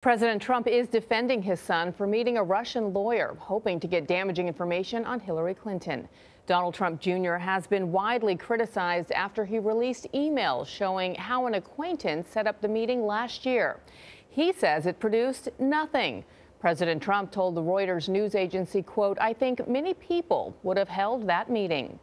President Trump is defending his son for meeting a Russian lawyer, hoping to get damaging information on Hillary Clinton. Donald Trump Jr. has been widely criticized after he released emails showing how an acquaintance set up the meeting last year. He says it produced nothing. President Trump told the Reuters news agency, quote, "I think many people would have held that meeting."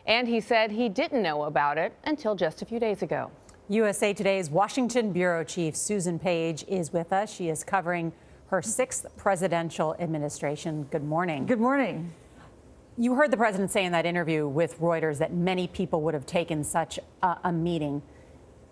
And he said he didn't know about it until just a few days ago. USA Today's Washington bureau chief Susan Page is with us. She is covering her 6th presidential administration. Good morning. Good morning. You heard the president say in that interview with Reuters that many people would have taken such a meeting.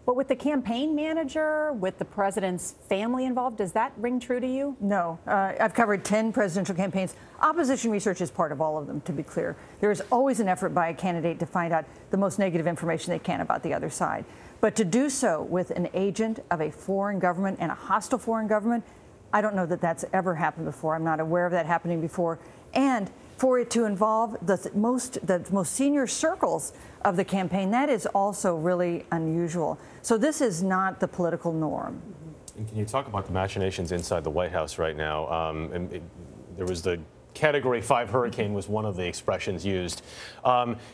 But with the campaign manager, with the president's family involved, does that ring true to you? No. I've covered 10 presidential campaigns. Opposition research is part of all of them, to be clear. There is always an effort by a candidate to find out the most negative information they can about the other side. But to do so with an agent of a foreign government and a hostile foreign government, I don't know that that's ever happened before. I'm not aware of that happening before. And for it to involve the most senior circles of the campaign, that is also really unusual. So this is not the political norm. And can you talk about the machinations inside the White House right now? There was the Category 5 hurricane was one of the expressions used.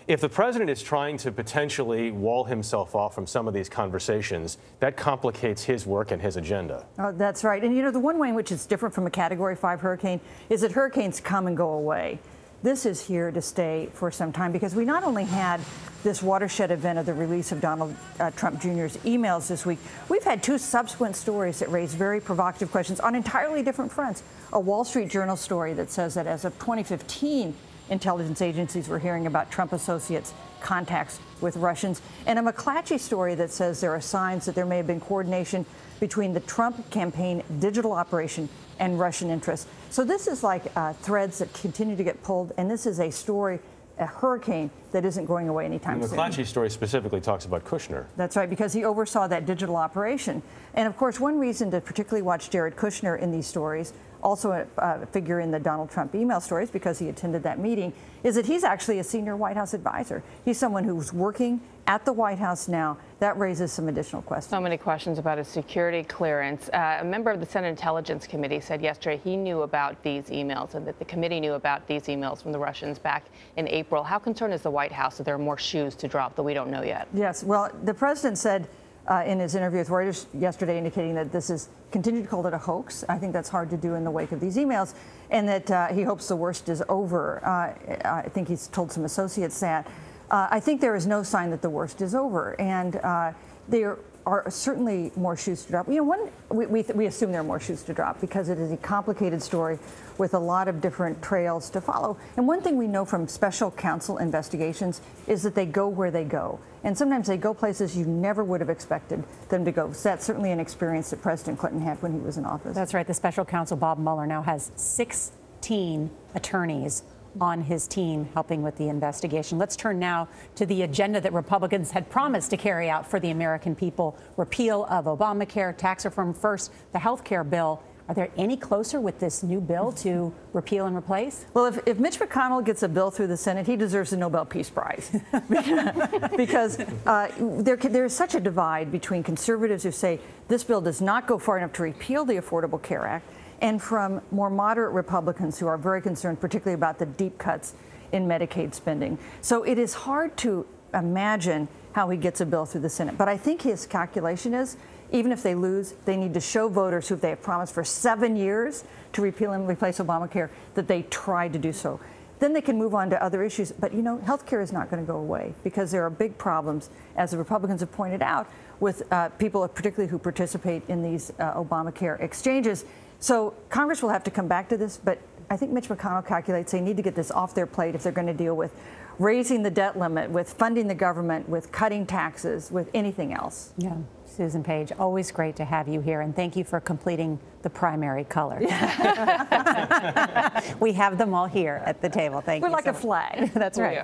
If the president is trying to potentially wall himself off from some of these conversations, that complicates his work and his agenda. Oh, that's right. And you know, the one way in which it's different from a Category 5 hurricane is that hurricanes come and go away. This is here to stay for some time because we not only had this watershed event of the release of Donald Trump Jr.'s emails this week, we've had 2 subsequent stories that raise very provocative questions on entirely different fronts. A Wall Street Journal story that says that as of 2015, intelligence agencies were hearing about Trump associates' contacts with Russians, and a McClatchy story that says there are signs that there may have been coordination between the Trump campaign digital operation and Russian interests. So this is like threads that continue to get pulled, and this is a story, a hurricane that isn't going away anytime soon. The McClatchy story specifically talks about Kushner. That's right, because he oversaw that digital operation. And of course, one reason to particularly watch Jared Kushner in these stories, also a figure in the Donald Trump email stories because he attended that meeting, is that he's actually a senior White House advisor. He's someone who's working at the White House now. That raises some additional questions. So many questions about his security clearance. A member of the Senate Intelligence Committee said yesterday he knew about these emails and that the committee knew about these emails from the Russians back in April. How concerned is the White House that there are more shoes to drop that we don't know yet? Yes, well, the president said in his interview with Reuters yesterday, indicating that this is continued to call it a hoax. I think that's hard to do in the wake of these emails, and that he hopes the worst is over. I think he's told some associates that. I think there is no sign that the worst is over, and there are certainly more shoes to drop. You know, we assume there are more shoes to drop because it is a complicated story with a lot of different trails to follow. And one thing we know from special counsel investigations is that they go where they go. And sometimes they go places you never would have expected them to go. So that's certainly an experience that President Clinton had when he was in office. That's right. The special counsel, Bob Mueller, now has 16 attorneys on his team helping with the investigation. Let's turn now to the agenda that Republicans had promised to carry out for the American people. Repeal of Obamacare, tax reform first, the health care bill. Are they any closer with this new bill to repeal and replace? Well, if Mitch McConnell gets a bill through the Senate, he deserves the Nobel Peace Prize. Because there is such a divide between conservatives who say this bill does not go far enough to repeal the Affordable Care Act, and from more moderate Republicans who are very concerned, particularly about the deep cuts in Medicaid spending. So it is hard to imagine how he gets a bill through the Senate. But I think his calculation is, even if they lose, they need to show voters who they have promised for 7 years to repeal and replace Obamacare that they tried to do so. Then they can move on to other issues. But, you know, health care is not going to go away because there are big problems, as the Republicans have pointed out, with people particularly who participate in these Obamacare exchanges. So Congress will have to come back to this, but I think Mitch McConnell calculates they need to get this off their plate if they're going to deal with raising the debt limit, with funding the government, with cutting taxes, with anything else. Yeah. Susan Page, always great to have you here, and thank you for completing the primary color. We have them all here at the table. Thank you. We're like a flag. That's right.